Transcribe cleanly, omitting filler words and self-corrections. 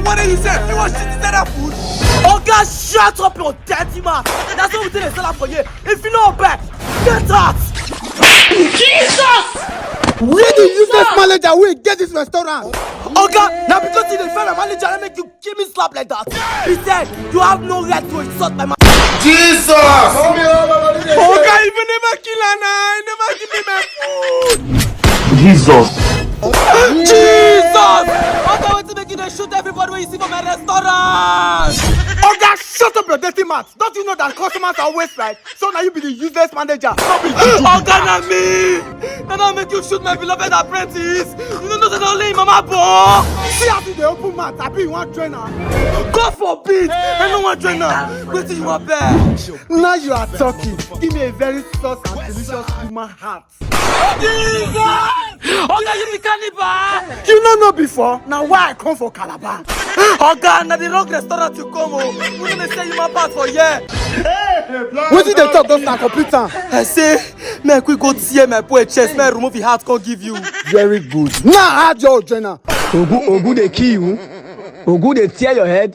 what did you say? You want shit instead of food? Oh God, shut up your dirty mouth. That's what we did sell out for you. If you know back, get out. Jesus! Where the useless manager will get this restaurant? Oh God, now because he didn't find a manager, I make you give me slap like that. He said, you have no right to insult my man. Jesus! Oh God, even never kill Anna. I never give me my food. Jesus! Jesus! Oh God, wait to make you they shoot everybody when you see from my restaurant. Oh God, shut up your dirty mouth. Don't you know that customers are always right? So now you be the useless manager. Oh God, not me! And I'll make you shoot my beloved apprentice! You don't know that only Mama Bo! See how they open mouth, I be you want trainer. God forbid! I don't want trainer! Wait till you are back! Now you are talking. Give me a very sauce and delicious human heart. Jesus! Oh God, you be cannibal! You don't know before? Now why I come for Calabar? Oh God, now the wrong restaurant you come oh! We don't say you my part for yeah! What did they talk those na complete time? I say, make we go tear my boy chest, may remove the heart can't give you. Very good. Now add your trainer. Ogu they kill you. Ogu they tear your head.